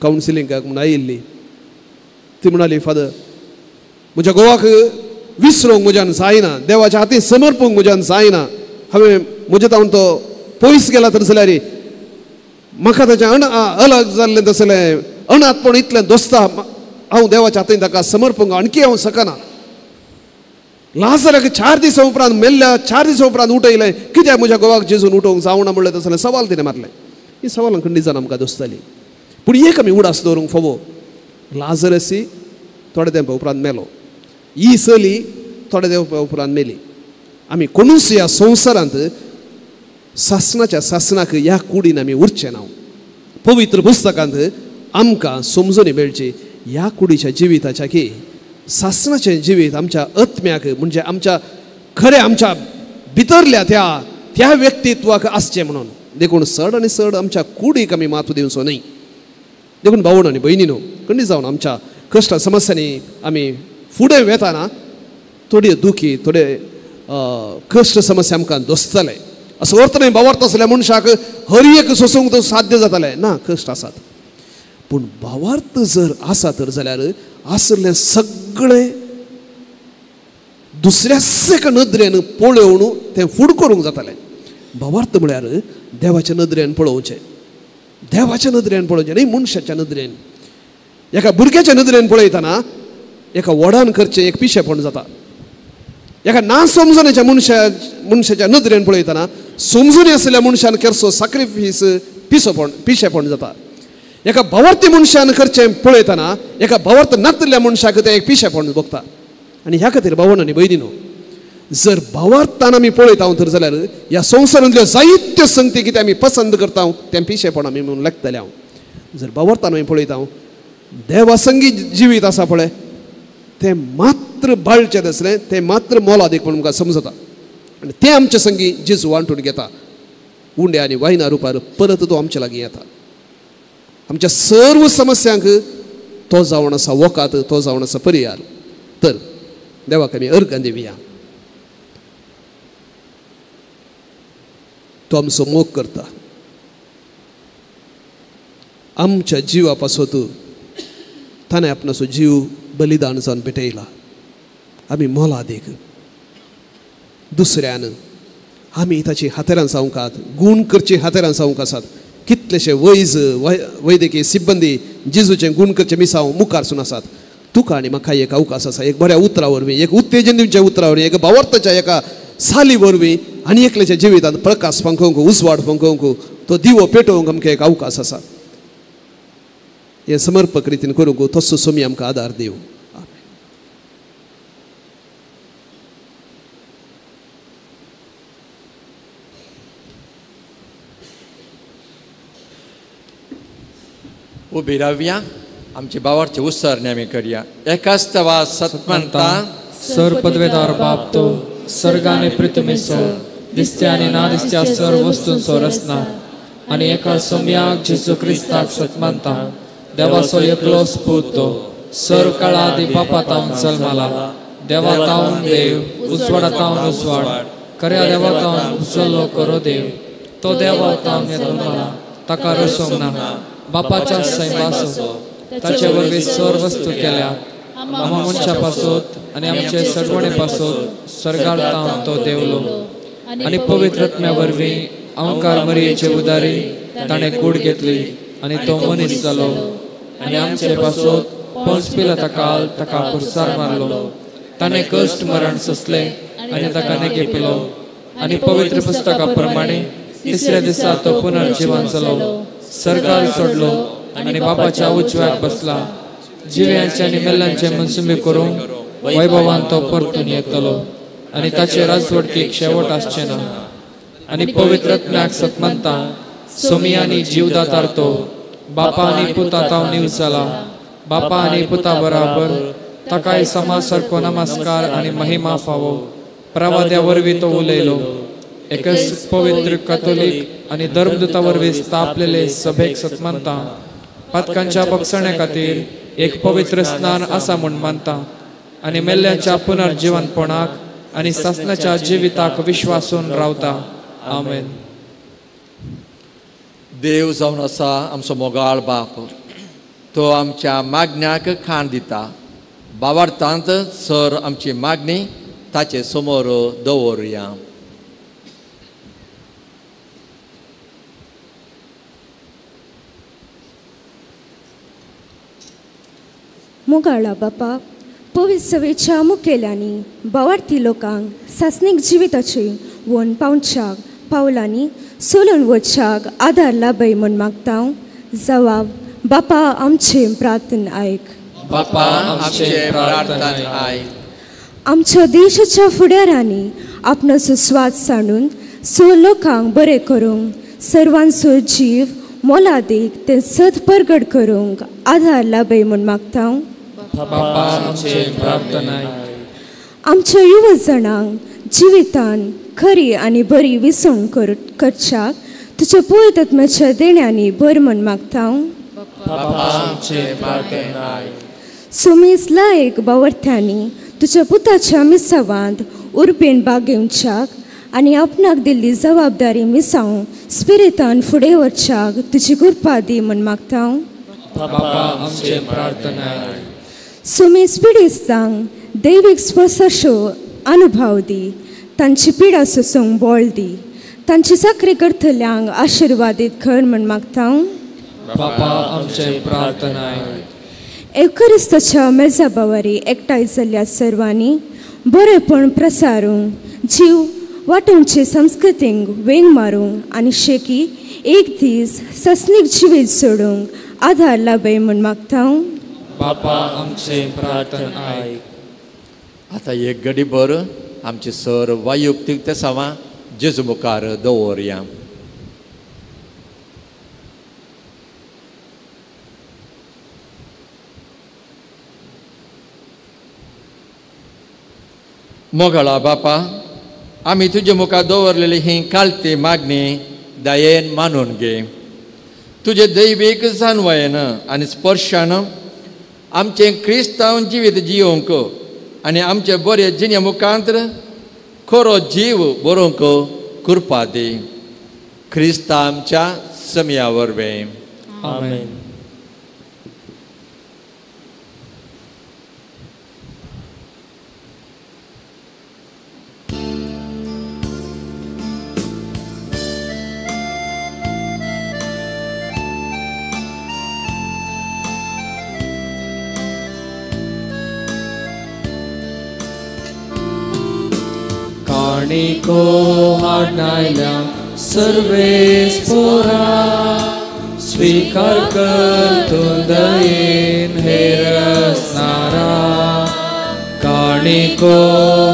कावन्सिलिंगाक म्हूण आयिल्ली. ती म्हणाली, फादर म्हज्या घोवाक विसरूंक म्हज्यान जायना, देवाच्या हातीन समर्पूंक म्हज्यान जायना. हांवें म्हज्या तावन तो पयस गेला तर जाल्यार म्हाका ताचें अलग जाल्लें तसलें अनाथपण इतलें दोस्ता हांव देवाच्या हातीन ताका समर्पूंक आणकी हांव सकना. लाजराक 4 दिसां उपरांत मेल्ल्या 4 दिसां उपरांत उठयलें, कित्याक म्हज्या घोवाक जेजून उठोवंक जावना म्हणलें तसलें सवाल तिणें मारलें. ही सवालां खंडीत आमकां दोसताली. पूण एक आमी उडास दवरूंक फोवो, लाजरसी थोडे तेंपा उपरांत मेलो, ही चली थोडे तेंपा उपरांत मेली. आमी कोणूच ह्या संवसारांत सासणाच्या सासणाक ह्या कुडीन आमी उरचे ना. पवित्र पुस्तकांत आमकां समजून मेळची ह्या कुडीच्या जिविताच्या की सासणाचें जिवीत आमच्या आत्म्याक म्हणजे आमच्या खरें आमच्या भितरल्या त्या व्यक्तित्वाक आसचें म्हणून. देखून चड आनी चड आमच्या कुडीक आमी मात दिवचो न्ही. देखून भावण आनी भयणीनो, खंडी जावन आमच्या कश्ट समस्यांनी आमी फुडें वेताना थोडी दुखी थोडे कश्ट समस्या आमकां दोसतले. असो अर्थ न्ही भावार्थ आसल्या मनशाक हर एक सोसूंक तो साध्य जातालें ना, कश्ट आसात. पूण भावार्थ जर आसा तर जाल्यार आसलें सगळें दुसऱ्याच नदरेन पळोवन तें फूड करूंक जातालें. भावार्थ म्हळ्यार देवाच्या नदरेन पळोवचें, देवाच्या नदरेन पळोवचें न्ही मनशाच्या नदरेन. एका भुरग्याच्या नदरेन पळयतना एका वडान करचें एक पिशेपण जाता. एका ना समजण्याच्या मनशाच्या नदरेन पळयतना समजून आसलेल्या मनशान करचो सॅक्रिफीस पिशेपण जाता. एका भावार्थी मनशान करचें पळयतना एका भावार्थ नातल्या मनशाक तें एक पिशेपण भोगता. आनी ह्या खातीर भावण आनी भयणीनो, जर भावार्थान आमी पळयता तर जाल्यार ह्या संवसारांतल्यो जायत्यो संगती कितें आमी पसंद करता तें पिशेपण आमी म्हणून लागतले. हांव जर भावार्थान आमी पळयता देवासंगी जिवीत आसा पळय तें मात्र बाळचें आसलें, तें मात्र मोलादीक म्हणून आमकां समजता. आनी तें आमचे संगी जेजू वांटून घेता. उंड्या आनी वायना रुपार परत तो आमचे लागीं येता. आमच्या सर्व समस्यांक तो जावन आसा वकात, तो जावन आसा पर्याय. तर देवाक आमी अर्घ दिवया. तो आमचो मोग करता. आमच्या जिवा पासत ताणें आपणाचो जीव बलिदान जावन पेटयला. आमी मोलादीक दुसऱ्यान आमी ताची हातेरां जावंकात, गूण करची हातेरां जावंक आसात. कितलेशे वैद्यकीय सिब्बंदी जेजूचें गूण करचे मिसांव मुखारसून आसात. तुका आनी म्हाका एक अवकाश आसा, एक बऱ्या उतरा वरवीं, एक उत्तेजन दिवच्या उतरा वरवीं, एक भावार्थाच्या एका साली वरवीं आनी एकल्याच्या जिवितांत प्रकाश फंकोवंक, उजवाड फंकोवंक, तो दिवो पेटोवंक आमकां एक अवकाश आसा. हे समर्पक रितीन करूंक तसो सोमी आमकां आदार दिव. उबी रावया, आमची भावार्थी उत्सरणी आमी करया. एकाच तवा सत्मंता सर पदवेदार बाप तो सर्गाने पृथ्वीचो दिसत्या आनी ना दिसत्या सर्व वस्तूंचो रचना आनी एका सम्याक जेजू क्रिस्ताक सत्मंता देवाचो एकलो स्पूत तो सर्व काळा आदी पापा तावन जल्माला. देवा तावन देव, उजवाडा तावन उजवाड, खऱ्या देवा तावन उजलो करो देव. तो देवा तावन जल्माला, ताका रसोंक ना. बापाच्या सैमासो ताचे वरवीं सर्व वस्तू केल्या. आमा मनशा पासत आनी आमचे सडवणे पासत सर्गार तावन तो देवलो. आनी पवित्र आत्म्या वरवीं अवंकार मरियेचे उदारी ताणें कूड घेतली आनी तो मनीस जालो. आनी आमचे पासत पोंच पिलाता काल ताका पुरसार मारलो. ताणें कश्ट मरण सोंसले आनी ताका नेगे पिलो. आनी पवित्र पुस्तका प्रमाणे तिसऱ्या दिसा तो पुनर्जीवन जालो, सर्गार सोडलो आनी बापाच्या उजव्याक बसला. जिव्यांचे आनी मेल्ल्यांचे मनसुबे करून वैभवान तो परतून येतलो आनी ताचे राजवटीक शेवट आसचे ना. आनी पवित्र आत्म्याक सत्मंता सोमी आनी जीवदातार तो बापा आनी पुता ताव नीव जाला. बापा आनी पुता बराबर ताकाय समा सारको नमस्कार आनी महिमा फावो. प्रवाद्या वरवीं तो उलयलो. एकच पवित्र कॅथोलीक आनी धर्मदुता वरवीं स्थापलेले सभेक सत्मंता पातकांच्या बक्षणे खातीर एक पवित्र स्नान आसा म्हूण मानता. आनी मेल्ल्यांच्या पुनर्जीवनपणाक आनी सासणाच्या जिविताक विश्वासून रावता. आमेन. देव जावन आसा आमचो मोगाळ बाप. तो आमच्या मागण्याक खाण दिता. भावार्थांत सर आमची मागणी ताचे समोर दवरुया. मोगाळा बापा, पवित्र सवेच्या मुखेल्यांनी भावार्थी लोकांक सासणीक जिविताची वण पावच्याक पावलांनी सोलून वचच्याक आदार लाभय म्हूण मागता. जवाब बापा आमचे प्रार्थना आयक. बापा आमचे प्रार्थना आयक. आमच्या देशाच्या फुडाऱ्यांनी आपणाचो स्वाद सांडून लोकांक बरें करूंक सर्वांचो जीव मोलादीक ते सत परगट करूंक आदार लाभय म्हूण मागता. बापा आमचे प्रार्थना आयक. आमच्या युवजणांक जिवितान खरी आनी बरी विसवण करच्याक तुज्या पवित्र आत्म्याच्या देण्यांनी भर म्हूण मागता. बापा आमचे प्रार्थना आयक. सुमेस लायक भावार्थ्यांनी तुज्या पुताच्या मिसावांत उर्बेन भाग घेवच्याक आनी आपणाक दिल्ली जबाबदारी मिसावूं स्पिरितान फुडें वचच्याक तुजी कृपा दी म्हूण मागता. बापा आमचे प्रार्थना आयक. सुमेस पिडेस्तांक दैवीक स्पर्शाचो अनुभव दी. तांची पिडा सोसूंक बळ दी. तांची साखरी करतल्यांक आशिर्वादीत कर म्हूण मागता. बापा आमचे प्रार्थना आयक. एवकरिस्ताच्या मेजाबावारी एकठांय जाल्ल्या सर्वांनी बरेपण प्रसारूंक जीव वांटोवचे संस्कृतींक वेंग मारूंक आनी शेकी एक दीस ससनीक जिवीत सोडूंक आदार लाभय म्हूण मागता. बापा आमचे प्रार्थना आयक. आता एक घडीभर आमचे सर वायुक्तीक ते सावा जेजू मुखार दवरया. मोगाळा बापा, आमी तुजे मुखार दवरलेली ही कालती मागणी दयेन मानून घे. तुजे दैवीक जाणवयेन आनी स्पर्शान आमचे क्रिस्तांव जिवीत जियोंक आनी आमचे बरे जिणे मुखांतर खरो जीव बरोवंक कृपा दी. क्रिस्ता आमच्या समिया वरवीं. आमेन. काणिको हाडनायल्या सर्वे स्पोरा स्वीकार कर तू दयेन हेरसणारा. काणिको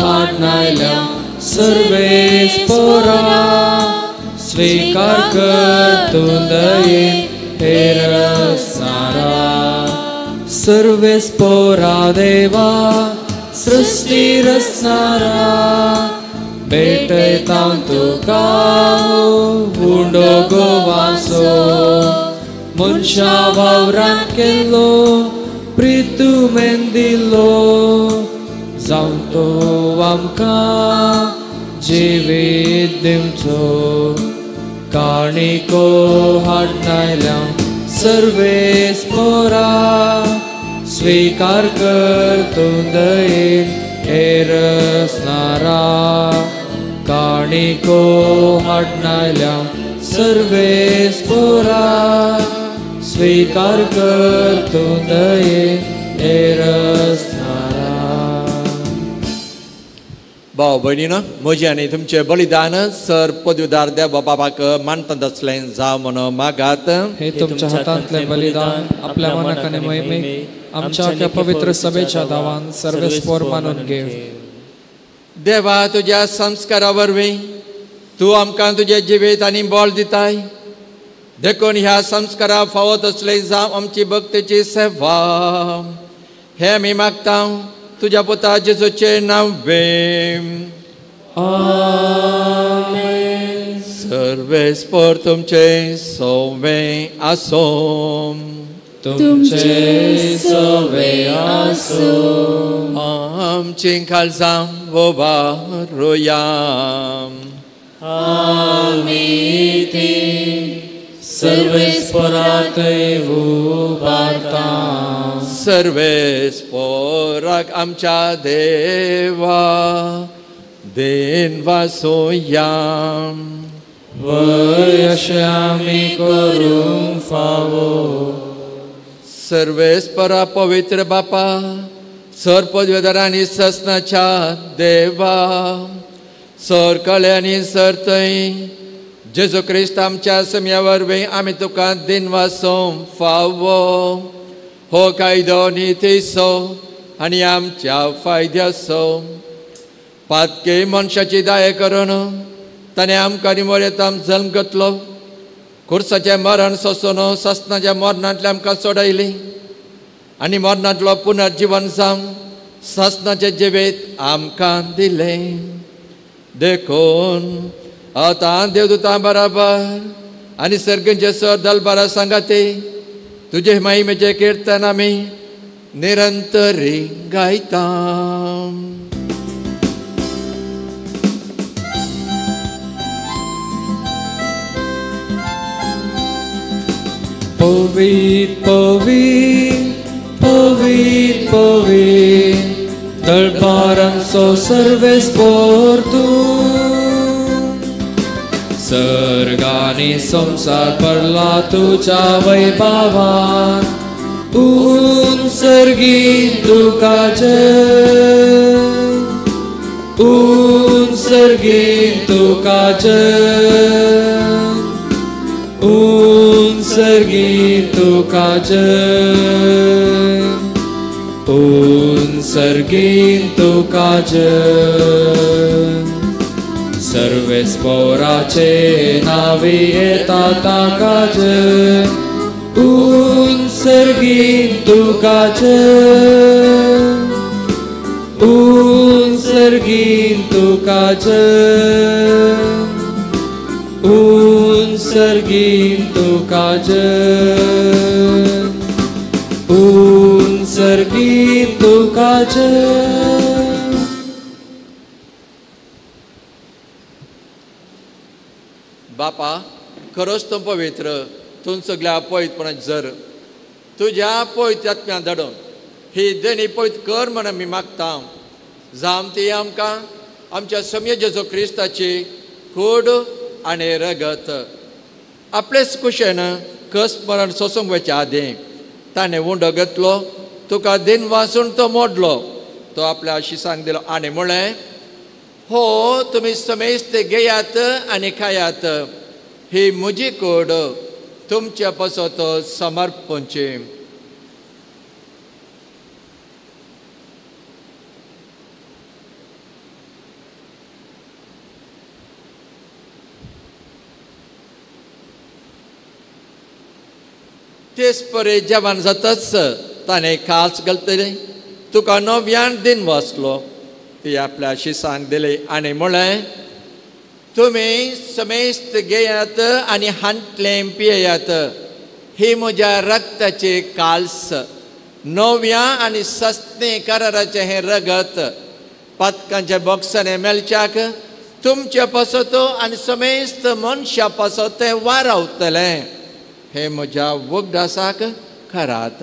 हाडनायल्या सर्वे स्पोरा स्वीकार कर तू दयेन हेरसणारा. सर्वे स्पोरा देवा सृष्टी रचणारा भेटयता तुका हुंडो गोवाचो. मनशा वावरान केल्लो प्रीत तुवें दिल्लो जावं तो आमकां जिवीत दिवचो. काणिको हाडनायल्या सर्वे स्पोरा स्वीकार कर तू दयेन हेरसणारा. काणिको हाडनायल्या सर्वे स्पोरा स्वीकार कर तू दयेन हेरसणारा. भाव भयणीनो, म्हजें आनी तुमचें बलिदान सर पदवीदार देव बाबाक मानता आसलें जावं म्हणून मागात. हे तुमच्या हातांतलें बलिदान आपल्या मनाक आनी मोहिमेक आमच्या पवित्र सभेच्या दावान सर्वेस्पोर मानून घे. देवा, तुज्या संस्कारा वरवीं तूं आमकां तुजें जिवीत आनी बोल दिताय. देखून ह्या संस्कारा फावत असले जावं आमची भक्तीची सेवा हे आमी मागता तुज्या पुता जेजूचे नांवें. आमेन. सर्वेस्पोर तुमचे सोवें आसूं. तुमचे सवे आसूं. आमची काळजां वोबारुया. आमी ती सर्वेस्परातय उबारता. सर्वेस्पराक आमच्या देवा देन वासोया. वयशे आमी करूंक फावो. सर्वेस्परा पवित्र बापा सर पदवेदार आनी ससनाच्या देवा सर कळे आनी सर थंय जेजू क्रिस्त आमच्या सम्या वरवीं आमी तुका दिन वासोवंक फावो. हो कायदो नितीसो आनी आमच्या फायद्याचो. पातके मनशाची दया करून ताणें आमकां निमोरेताम जल्म घेतलो. खुर्साचें मरण सोंसून ससनाच्या मरणांतल्यान आमकां सोडयली आनी मरणांतलो पुनर्जीवन जावन ससनाचें जिवीत आमकां दिलें. देखून आतां देवदूतां बराबर आनी सर्गींचे सर दलबारा सांगाती तुजे महिमेचें किर्तन आमी निरंतरी गायता. Povit, povit, povit, povit, dălbaran so serves portu. Sărgani somsar parla tuja vaibavan, un sărgin ducace, un sărgin ducace. Un sărghitu cagem, un sărghitu cagem. Serves porace navietata cagem, un sărghitu cagem, un sărghitu cagem. Un sărghitu cagem, un sărghitu cagem. बापा खरोच तूं पवित्र तूं सगळ्या पवित्रपणाची जर तुज्या पवित्रात्म्या धाडून ही देणी पवित्र कर म्हण आमी मागता. जावं ती आमकां आमच्या सम्य जेजू क्रिस्ताची कूड आनी रगत आपलेच कुशेन कस मरण सोसूंक वयच्या आदीं ताणें उंडो घेतलो तुका दिन वासून तो मोडलो. तो आपल्या शिसांक दिलो आनी म्हळें हो तुमी समेस्त घेयात आनी खायात. ही म्हजी कूड तुमच्या पासत समर्पणची. तेच परे जेवण जाताच ताणें कास घालतलें तुका नव्यान दिन वाचलो. ती आपल्या शिसांक दिली आनी म्हळें तुमी समेस्त घेयात आनी हांतलें पियेयात. ही म्हज्या रक्ताची काल्स नव्या आनी सस्तें कराराचें हें रगत पदकांच्या बॉक्सांनी मेलच्याक तुमच्या पासत आनी समेस्त मनशा पासत तें वारावतलें. हे म्हज्या वखदासाक खरात.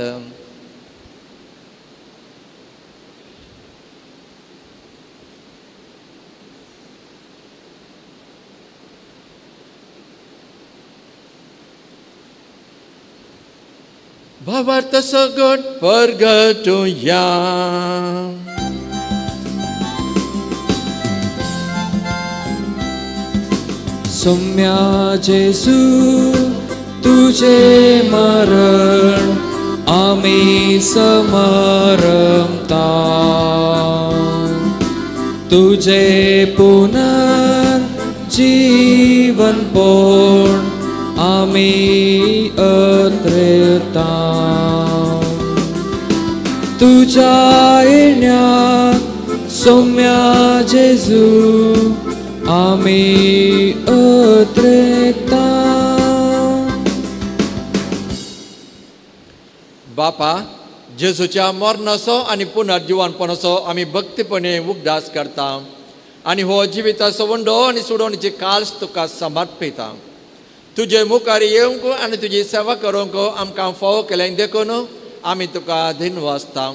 भावार्थ सगट परगटुया. सौम्या जेजू तुझे मरण आमी समरमता. तुझे पुनर्जीवन पोण आमी अत्रेता. तुझ्या येण्याक सौम्या जेजू आमी अत्रेता. बापा जेजूच्या मरणाचो आनी पुनर्जीवनपणाचो आमी भक्तीपणे उगडास करता आनी हो जिविताचो वंडो आनी सोडवणीची काल्स तुका समर्पिता. तुझे मुखार येवंक आनी तुजी सेवा करूंक आमकां फावो केलें देखून आमी तुका दिनवासता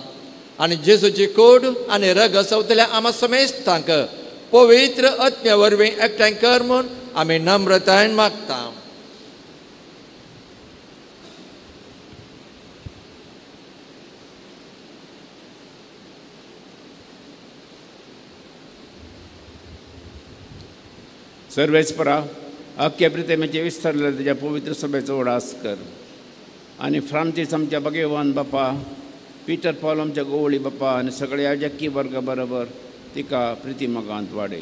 आनी जेजूची कूड आनी रग सवतल्या आमा समेस्तांक पवित्र आत्म्या वरवीं एकठांय कर म्हूण आमी नम्रतायेन मागता. सर्वेस्परा अख्ख्या प्रितेमेचे विस्तारले तुज्या पवित्र सभेचो उडास कर आनी फ्रांसीस आमच्या भगवान बापा, पीटर पॉल आमच्या गोवळी बापा आनी सगळे याजकी वर्ग बरोबर तिका प्रितिमगांत वाडय.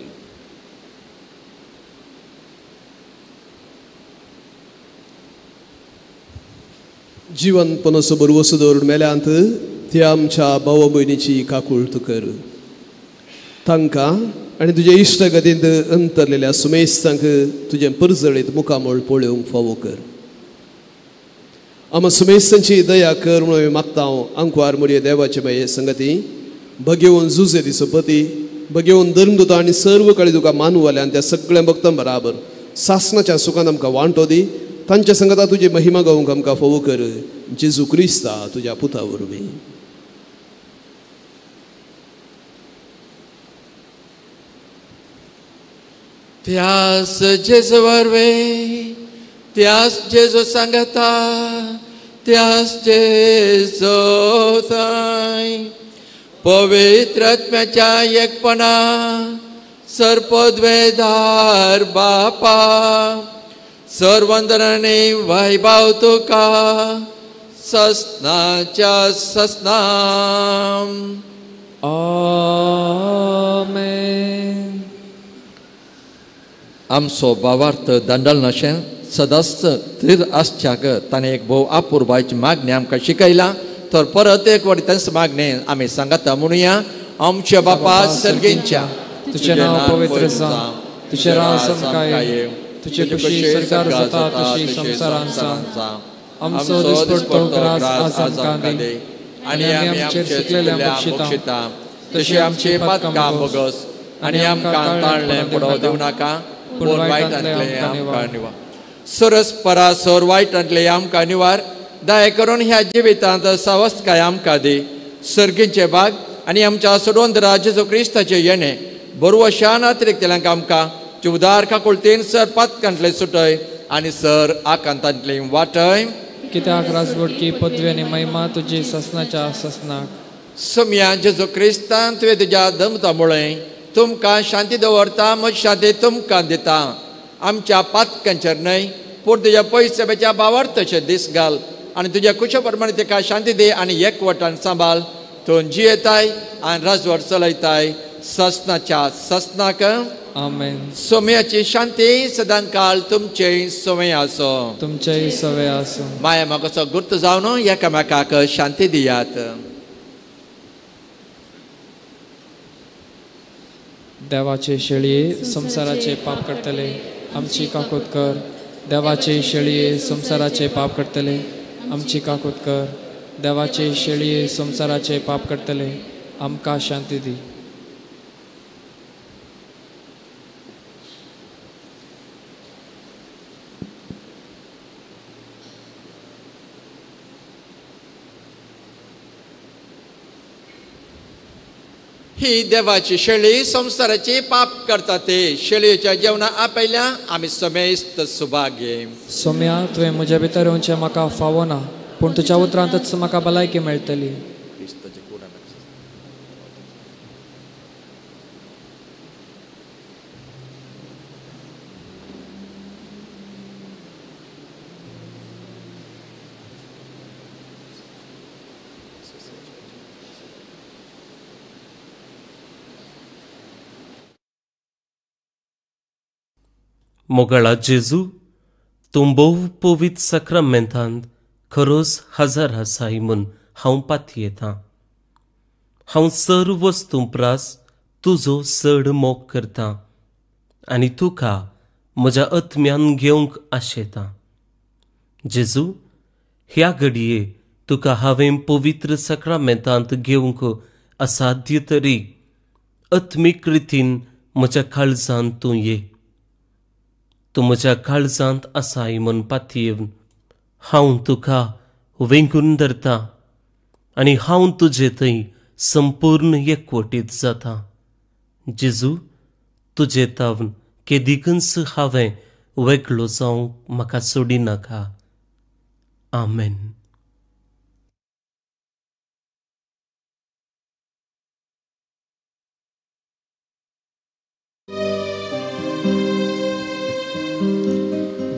जीवन पणसो बरो वसू दवरून मेल्यांत त्या आमच्या भाव भयणीची काकूळट कर. तांकां आनी तुजे इश्टगतींत अंतरलेल्या सुमेस्तांक तुजें परजळीत मुखामोळ पळोवंक फावो कर. आम सुमेस्तांची दया कर म्हणून हांवें मागता. हांव आंकवार मोरये देवाचे माये संगती भगवून जुजे दिसपती भगवून धर्मदूता आनी सर्व काळी तुका मानूवाल्यान त्या सगळ्या भक्तां बराबर सासणाच्या सुखान आमकां वांटो दी. तांच्या संगता तुजी महिमा गावंक आमकां फावो कर. जेजू क्रिस्ता तुज्या पुता वरवीं. त्यास जेजू वरवीं, त्यास जेजू सांगता, त्यास जेजू थंय पवित्र आत्म्याच्या एकपणा सर्पद्वेदार बापा सर्वंदरांनी वैभव तुका ससनाच्या ससना. आमेन. आमचो भावार्थ दंडल नशें सदस्त स्थिर आसच्याक ताणें एक भोव आपुरबायची मागणी आमकां शिकयला. तर परत एक वरी तेंच मागणे आमी सांगता म्हणुया. आमच्या बापा सर्गेंच्या तुझें नांव पवित्र जावं, तुझें राज समकाय येवं, तुझे कुशी सरकार जाता तशी संवसारांत जावं. आमचो दिसपडटो ग्रास आज आमकां दी आनी आमी आमचेर चुकलेल्या बक्षिता तशी आमची पातकां बोगस आनी आमकां ताळ्ळें पडोवं दिवं नाका पूण वायटांतले आमकां निवार. सरस परासोर वायटांतले आमकां निवार. दया करून ह्या जिवितांत सावस्तकाय आमकां दी. सर्गींचे भाग आनी आमच्या सोडवंदरा जेजू क्रिस्ताचे येणे बरोवशान अतिरिक्तल्यांक आमकां उदार काकुळतेन सर पातकांतले सुटय आनी सर आकांतांतले वाटय. कित्याक राजवटकी पदवी आनी महिमा तुजी ससनाच्या ससनाक. सोम्या जेजू क्रिस्तान तुवें तुज्या दमता मुळे तुमकां शांती दवरता. म्हजी शांती तुमकां दिता. आमच्या पातकांचेर न्हय पूण तुज्या पयसभेच्या भावार्थाचेर दीस घाल आनी तुज्या कुशा प्रमाणे ताका शांती दी आनी एकवटान सांबाळ. तूं जियेताय आनी राजवट चलयताय ससनाच्या ससनाक. आमेन. सोम्याची शांती सदां काळ तुमचे सोमे आसो. तुमचेय सवे आसो. माया मोगाचो गुर्त जावन एकामेकाक शांती दियात. देवाचे शेळये संसाराचे पाप करतले आमची काकूत कर. देवाचे शेळये संसाराचे पाप करतले आमची काकूत कर. देवाचे शेळये संसाराचे पाप करतले आमकां शांती दी. ही देवाची शेळी संसाराची पाप करता ते शेळयेच्या जेवणा आपयल्या आमी समेस्त सुभाग्य. सोम्या तुवें म्हज्या भितर येवचें म्हाका फावो ना पूण तुज्या उतरांतच म्हाका भलायकी मेळटली. मोगळा जेजू तूं भोव पवित्र सक्रामेंतांत खरोच हजर आसाय म्हूण हांव पातयेतां. हांव सर्व वस्तू प्रास तुजो चड मोग करतां आनी तुका म्हज्या आत्म्यान घेवंक आशेतां. जेजू ह्या घडये तुका हांवें पवित्र सक्रामेंतांत घेवंक असाध्य तरी , आत्मीक रितीन म्हज्या काळजांत तूं ये. तूं म्हज्या काळजांत आसाय म्हूण पातयेवन हांव तुका वेंगून धरतां आनी हांव तुजे थंय संपूर्ण एकवटीत जाता. जेजू, तुजे तावन केदीकच हांवें वेगळो जावंक म्हाका सोडी नाका. आमेन.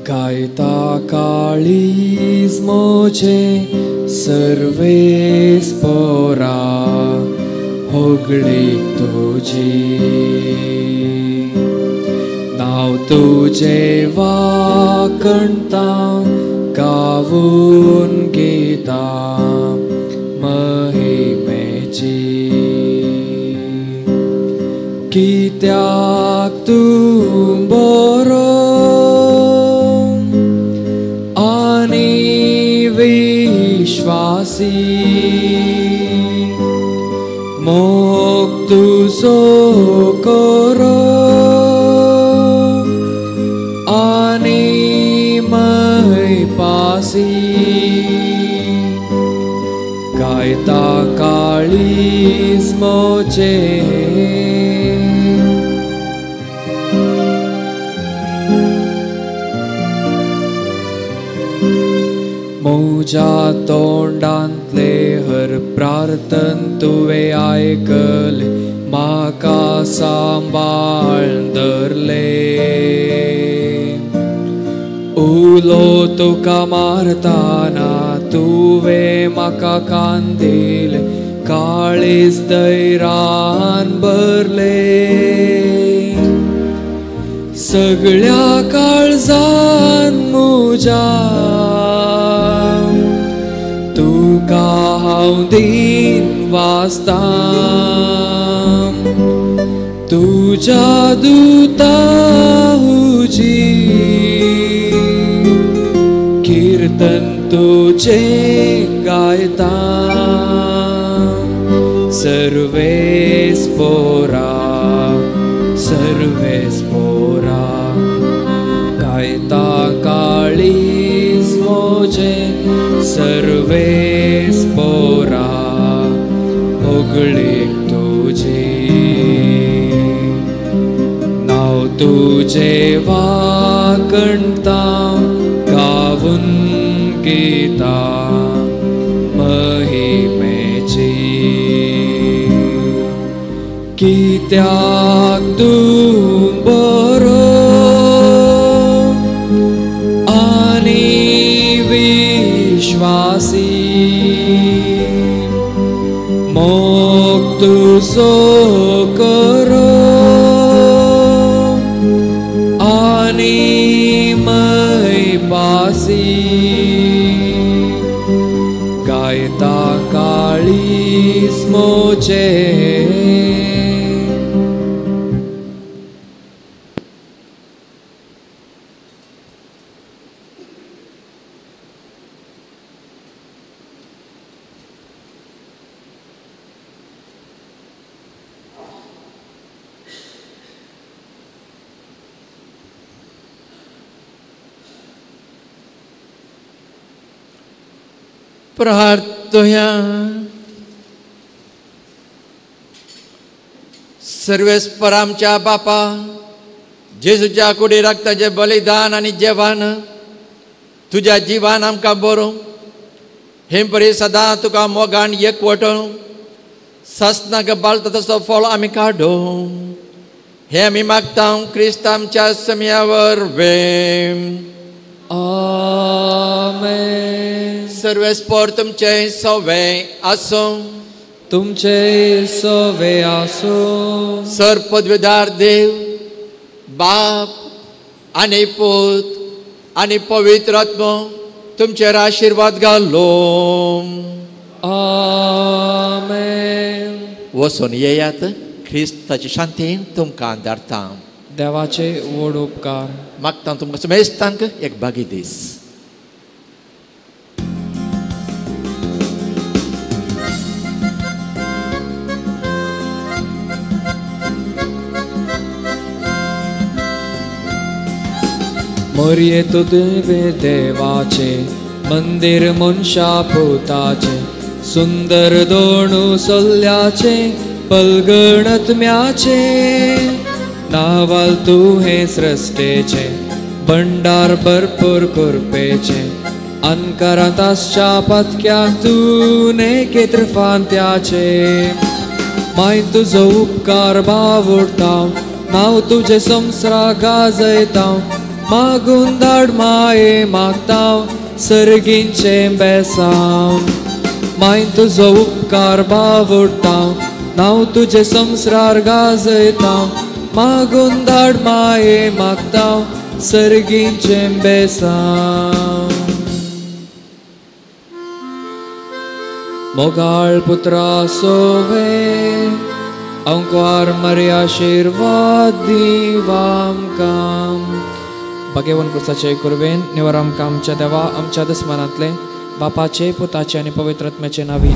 गायता काळीज मोचे सर्वेस पोरा होगळीक तुजी. नाव तुजे वाकणता गावून गीता महिमेची. कित्याक तूं बरो आनी विश्वासी मोग तुजो करो आनी मैपासी. गायता काळीज मोचे म्हज्या तोंडांतले हर प्रार्थन तुवें आयकले म्हाका सांबाळून धरले. उलो तुका मारतना तुवें म्हाका कांदिले काळीज दैरान भरले. सगळ्या काळजान म्हज्या तुका हांव दीन वाचतां. तुज्या दुता हुजी कीर्तन तुजें गायतां. सर्वेस पोरा सर्वेस पोरा गायता काळीज मोचे सर्वेस पोरा होगळीक तुजी. नाव तुजे वाकणता गावून गीता महिमेची. कित्याक तूं बरो आनी विश्वासी मोग तुजो करो आनी मैपासी. गायता काळीज मोचे प्रार्थया. सर्वेस्पर आमच्या बापा, जेजूच्या कुडी रक्ताचे बलिदान आनी जेवण तुज्या जिवान आमकां बरो हे बरी सदां तुका मोगान एकवटून सासनाक बाळटा तसो फळ आमी काडू हे आमी मागता क्रिस्त आमच्या समिया वरवीं. आमेन. सर्वेस्पर तुमचे सवे आसूं. तुमचे सवे आसूं. सर पदवीदार देव बाप आनी पूत आनी पवित्र आत्मो तुमचेर आशिर्वाद घालो. आमेन. वचून येयात. क्रिस्ताची शांतीन तुमकां धाडटा. देवाचे व्हड उपकार. मागता तुमकां समेस्तांक एक बागी दीस. मोरये तुवे देवाचे मंदिर मनशा पोताचे सुंदर दोणू सोल्ल्याचे पलगणत्म्याचे नावाल तू हे सृष्टेचे भंडार भरपूर कुरपेचे अनकारांताच्या पथक्याक तू नेकेत्र फांत्याचे माय तुजो उपकार भावुरतां नाव तुझे संसरा गाजयतां मागून धाड माये मागतां सर्गींचे बेसांव माय तुजो उपकार भावुरतां नाव तुझे संसरार गाजयतां मागून धाड माये मागतां सर्गींचे बेसांव मोगाळ पुत्रा सोवे अंकार मरे आशीर्वाद दिवाम काम भगवान कुसाचे कुरवेन निवर आमकां आमच्या देवा आमच्या दुस्मानांतले बापाचे पुताचे आनी पवित्र आत्म्याचे नावी